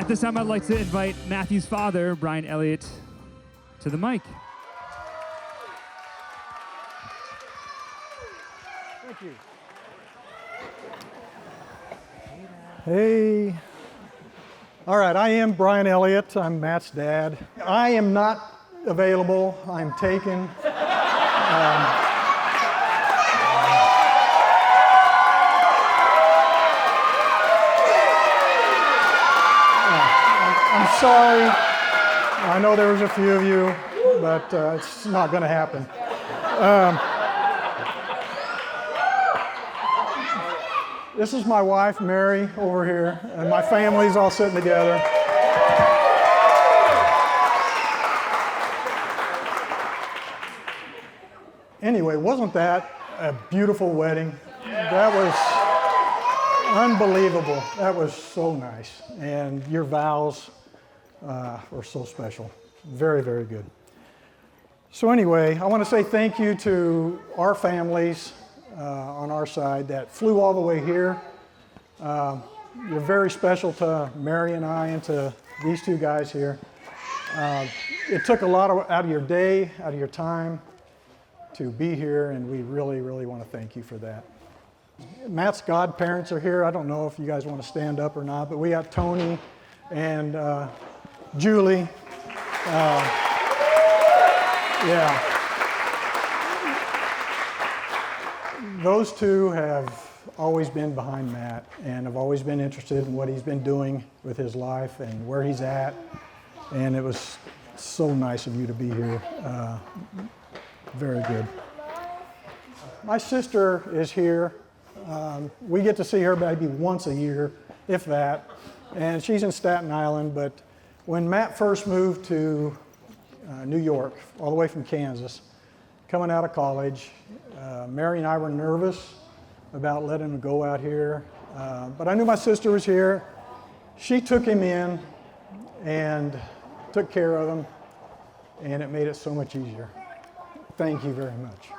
At this time, I'd like to invite Matthew's father, Brian Elliott, to the mic. Thank you. Hey. All right, I am Brian Elliott. I'm Matt's dad. I am not available. I'm taken. I'm sorry. I know there was a few of you, but it's not going to happen. This is my wife, Mary, over here, and my family's all sitting together. Anyway, wasn't that a beautiful wedding? That was unbelievable. That was so nice. And your vows were so special. Very, very good. So anyway, I want to say thank you to our families on our side that flew all the way here. You're very special to Mary and I and to these two guys here. It took a lot out of your day, out of your time to be here, and we really, really want to thank you for that. Matt's godparents are here. I don't know if you guys want to stand up or not, but we got Tony and Julie. Yeah. Those two have always been behind Matt and have always been interested in what he's been doing with his life and where he's at. And it was so nice of you to be here. Very good. My sister is here. We get to see her maybe once a year, if that. And she's in Staten Island, but when Matt first moved to New York, all the way from Kansas, coming out of college, Mary and I were nervous about letting him go out here, but I knew my sister was here. She took him in and took care of him, and it made it so much easier. Thank you very much.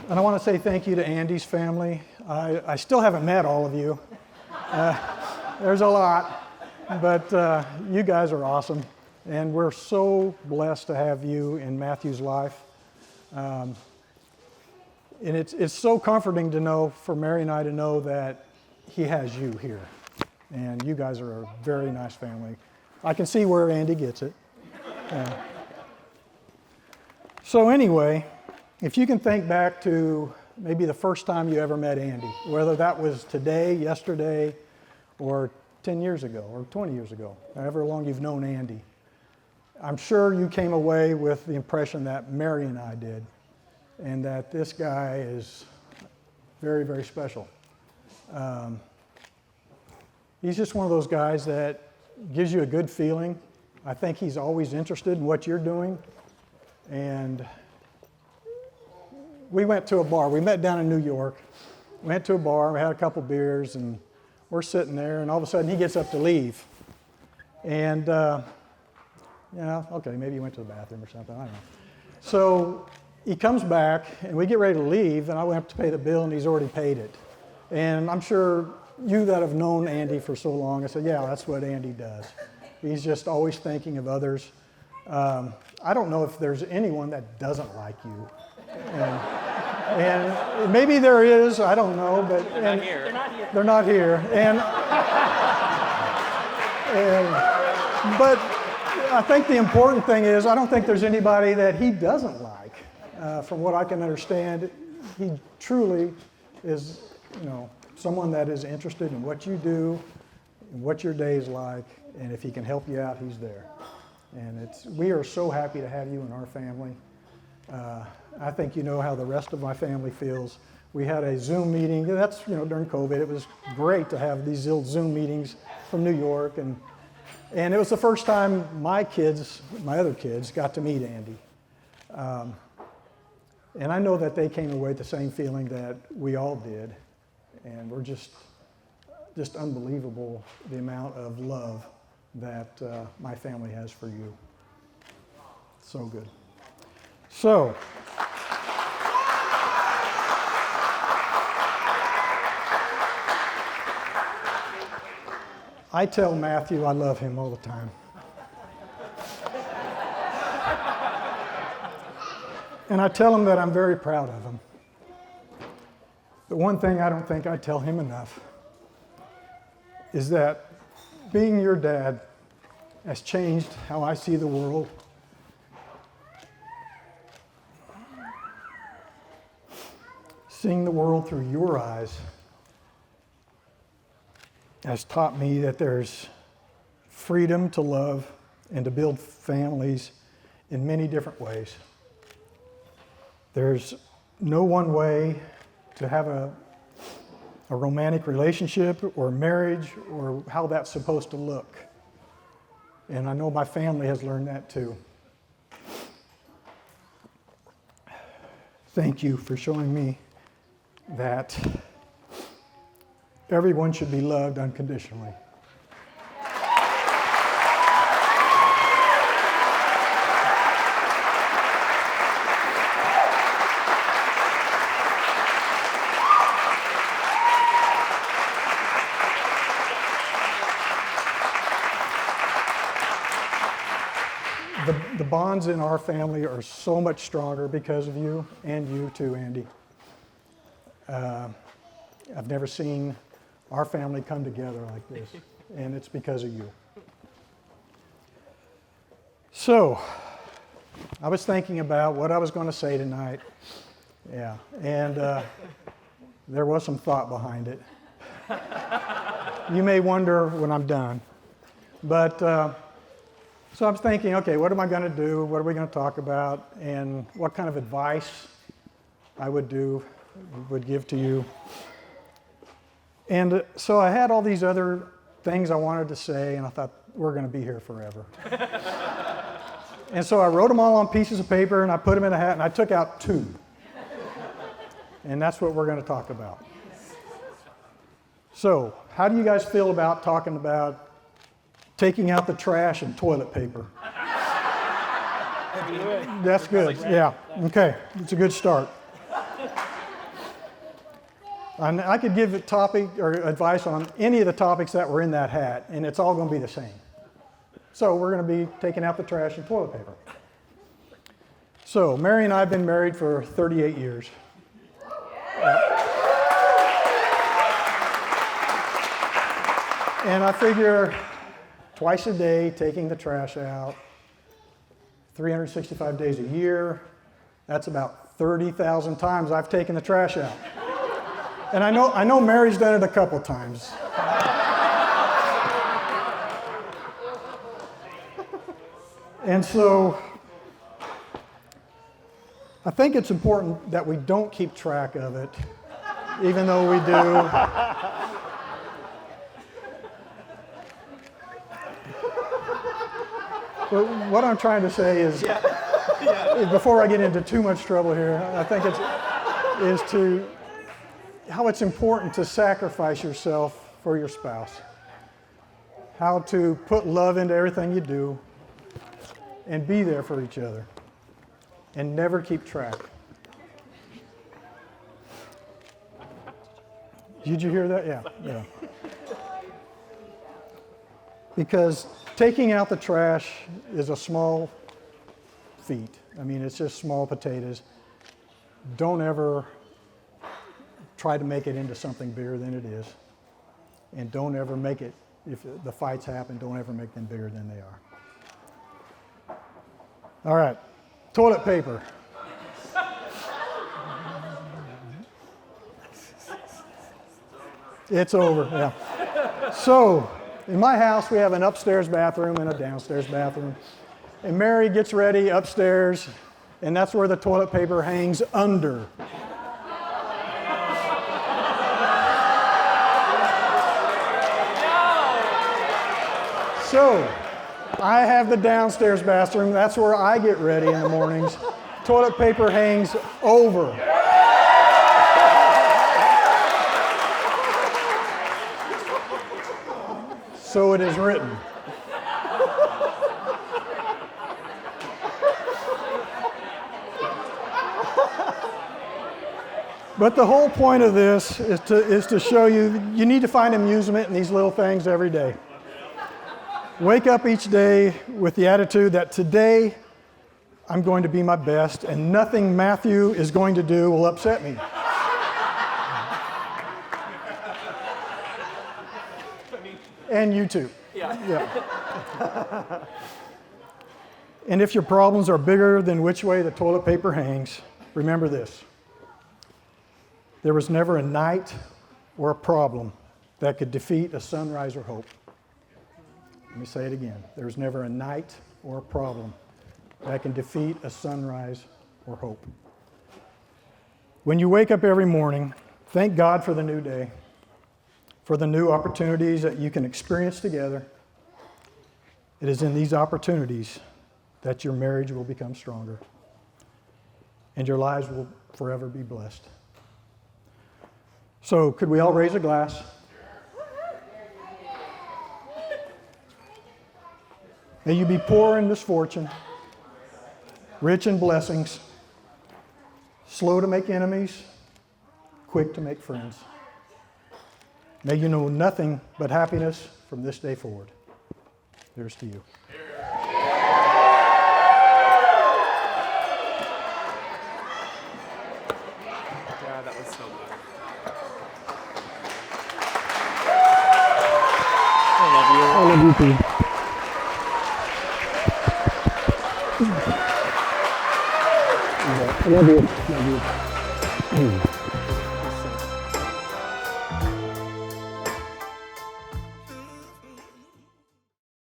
And I want to say thank you to Andy's family. I still haven't met all of you. There's a lot, but you guys are awesome. And we're so blessed to have you in Matthew's life. And it's so comforting to know, for Mary and I to know that he has you here. And you guys are a very nice family. I can see where Andy gets it. So anyway, if you can think back to maybe the first time you ever met Andy, whether that was today, yesterday, or 10 years ago, or 20 years ago, however long you've known Andy, I'm sure you came away with the impression that Mary and I did, and that this guy is very, very special. He's just one of those guys that gives you a good feeling. I think he's always interested in what you're doing, and we went to a bar. We met down in New York. Went to a bar, we had a couple beers, and we're sitting there, and all of a sudden he gets up to leave. And, okay, maybe he went to the bathroom or something, I don't know. So he comes back, and we get ready to leave, and I went up to pay the bill, and he's already paid it. And I'm sure you that have known Andy for so long, I said, yeah, that's what Andy does. He's just always thinking of others. I don't know if there's anyone that doesn't like you. And maybe there is, I don't know, but they're not here. They're not here. But I think the important thing is, I don't think there's anybody that he doesn't like. From what I can understand, he truly is, someone that is interested in what you do, and what your day is like, and if he can help you out, he's there. And we are so happy to have you in our family. I think you know how the rest of my family feels. We had a Zoom meeting. That's, during COVID. It was great to have these little Zoom meetings from New York. And it was the first time my other kids, got to meet Andy. And I know that they came away with the same feeling that we all did. And we're just unbelievable, the amount of love that my family has for you. So good. So, I tell Matthew I love him all the time. And I tell him that I'm very proud of him. The one thing I don't think I tell him enough is that being your dad has changed how I see the world. Seeing the world through your eyes has taught me that there's freedom to love and to build families in many different ways. There's no one way to have a romantic relationship or marriage or how that's supposed to look. And I know my family has learned that too. Thank you for showing me that everyone should be loved unconditionally. The bonds in our family are so much stronger because of you, and you too, Andy. I've never seen our family come together like this, and it's because of you. So, I was thinking about what I was going to say tonight. Yeah, and there was some thought behind it. You may wonder when I'm done. But, so I was thinking, okay, what am I going to do? What are we going to talk about? And what kind of advice I would give to you. And so I had all these other things I wanted to say, and I thought, we're going to be here forever. And so I wrote them all on pieces of paper, and I put them in a hat, and I took out 2. And that's what we're going to talk about. So, how do you guys feel about talking about taking out the trash and toilet paper? That's good. Yeah. Okay. It's a good start. And I could give a topic or advice on any of the topics that were in that hat, and it's all going to be the same. So we're going to be taking out the trash and toilet paper. So Mary and I have been married for 38 years. And I figure twice a day taking the trash out, 365 days a year, that's about 30,000 times I've taken the trash out. And I know Mary's done it a couple times. And so I think it's important that we don't keep track of it, even though we do. But what I'm trying to say is, before I get into too much trouble here, I think how it's important to sacrifice yourself for your spouse. How to put love into everything you do and be there for each other and never keep track. Did you hear that? Yeah. Because taking out the trash is a small feat. I mean, it's just small potatoes. Don't ever try to make it into something bigger than it is. And don't ever make it, if the fights happen, don't ever make them bigger than they are. All right, toilet paper. It's over, yeah. So, in my house, we have an upstairs bathroom and a downstairs bathroom. And Mary gets ready upstairs, and that's where the toilet paper hangs under. So, I have the downstairs bathroom. That's where I get ready in the mornings. Toilet paper hangs over. So it is written. But the whole point of this is to show you, you need to find amusement in these little things every day. Wake up each day with the attitude that today I'm going to be my best and nothing Matthew is going to do will upset me. And you too. Yeah. And if your problems are bigger than which way the toilet paper hangs, remember this. There was never a night or a problem that could defeat a sunrise or hope. Let me say it again. There was never a night or a problem that can defeat a sunrise or hope. When you wake up every morning, thank God for the new day, for the new opportunities that you can experience together. It is in these opportunities that your marriage will become stronger and your lives will forever be blessed. So, could we all raise a glass? May you be poor in misfortune, rich in blessings, slow to make enemies, quick to make friends. May you know nothing but happiness from this day forward. Here's to you. Yeah, that was so good. I love you. I love you too. I love you. Love you.